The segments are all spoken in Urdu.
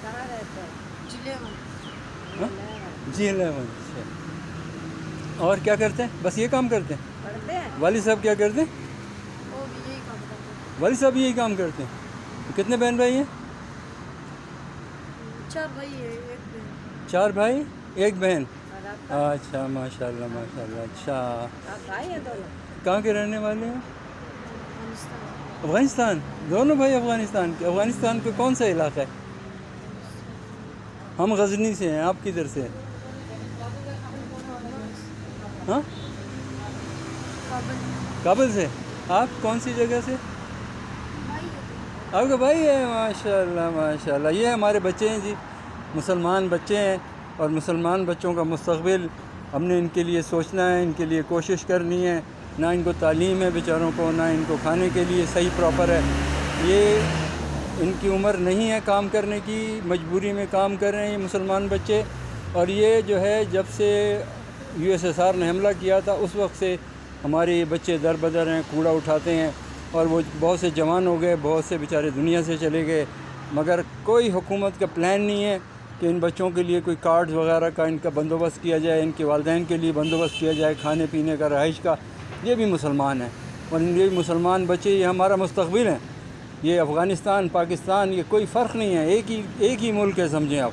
کہاں رہتے ہیں؟ جی 11 اچھا. اور کیا کرتے ہیں؟ بس یہ کام کرتے ہیں. پڑھتے ہیں؟ والد صاحب کیا کرتے ہیں؟ وہ بھی یہی کام کرتے ہیں. والد صاحب یہی کام کرتے ہیں. کتنے بہن بھائی ہیں؟ 4 بھائی ہے، 1 بہن. 4 بھائی 1 بہن. اور آپ کا؟ اچھا ماشاء اللہ ماشاء اللہ. اچھا آپ بھائی ہیں دونوں؟ کہاں کے رہنے والے ہیں؟ افغانستان. افغانستان. دونوں بھائی افغانستان کے. افغانستان کے کون سا علاقہ ہے؟ ہم غزنی سے ہیں. آپ کدھر سے ہیں؟ ہاں کابل. کابل سے. آپ کون سی جگہ سے؟ بھائی ہے. آپ کا بھائی ہے. ماشاء اللہ ماشاء اللہ. یہ ہمارے بچے ہیں جی، مسلمان بچے ہیں، اور مسلمان بچوں کا مستقبل ہم نے ان کے لیے سوچنا ہے، ان کے لیے کوشش کرنی ہے. نہ ان کو تعلیم ہے بیچاروں کو، نہ ان کو کھانے کے لیے صحیح پراپر ہے. یہ ان کی عمر نہیں ہے کام کرنے کی، مجبوری میں کام کر رہے ہیں یہ مسلمان بچے. اور یہ جو ہے جب سے USSR نے حملہ کیا تھا اس وقت سے ہمارے بچے در بدر ہیں، کوڑا اٹھاتے ہیں. اور وہ بہت سے جوان ہو گئے، بہت سے بیچارے دنیا سے چلے گئے، مگر کوئی حکومت کا پلان نہیں ہے کہ ان بچوں کے لیے کوئی کارڈز وغیرہ کا ان کا بندوبست کیا جائے، ان کے والدین کے لیے بندوبست کیا جائے کھانے پینے کا، رہائش کا. یہ بھی مسلمان ہیں، اور یہ مسلمان بچے یہ ہمارا مستقبل ہیں. یہ افغانستان پاکستان یہ کوئی فرق نہیں ہے، ایک ہی ملک ہے سمجھیں آپ.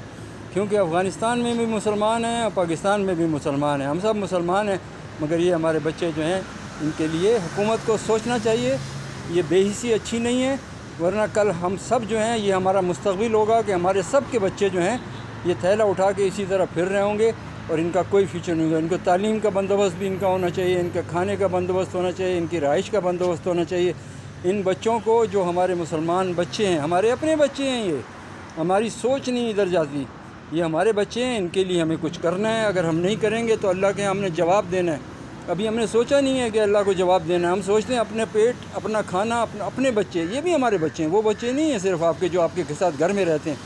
کیونکہ افغانستان میں بھی مسلمان ہیں اور پاکستان میں بھی مسلمان ہیں، ہم سب مسلمان ہیں. مگر یہ ہمارے بچے جو ہیں ان کے لیے حکومت کو سوچنا چاہیے. یہ بے حسی اچھی نہیں ہے، ورنہ کل ہم سب جو ہیں یہ ہمارا مستقبل ہوگا کہ ہمارے سب کے بچے جو ہیں یہ تھیلا اٹھا کے اسی طرح پھر رہے ہوں گے، اور ان کا کوئی فیوچر نہیں ہوگا. ان کو تعلیم کا بندوبست بھی ان کا ہونا چاہیے، ان کا کھانے کا بندوبست ہونا چاہیے، ان کی رہائش کا بندوبست ہونا چاہیے. ان بچوں کو جو ہمارے مسلمان بچے ہیں، ہمارے اپنے بچے ہیں، یہ ہماری سوچ نہیں ادھر جاتی. یہ ہمارے بچے ہیں، ان کے لیے ہمیں کچھ کرنا ہے. اگر ہم نہیں کریں گے تو اللہ کے ہم نے جواب دینا ہے. ابھی ہم نے سوچا نہیں ہے کہ اللہ کو جواب دینا ہے. ہم سوچتے ہیں اپنے پیٹ، اپنا کھانا، اپنے بچے. یہ بھی ہمارے بچے ہیں، وہ بچے نہیں ہیں صرف آپ کے جو آپ کے ساتھ گھر میں رہتے ہیں.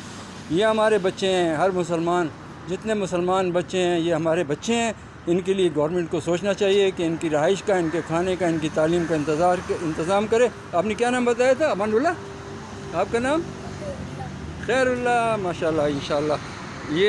یہ ہمارے بچے ہیں. ہر مسلمان، جتنے مسلمان بچے ہیں یہ ہمارے بچے ہیں. ان کے لیے گورنمنٹ کو سوچنا چاہیے کہ ان کی رہائش کا، ان کے کھانے کا، ان کی تعلیم کا انتظام کرے. آپ نے کیا نام بتایا تھا؟ امان اللہ. آپ کا نام؟ خیر اللہ. ماشاء اللہ. انشاءاللہ یہ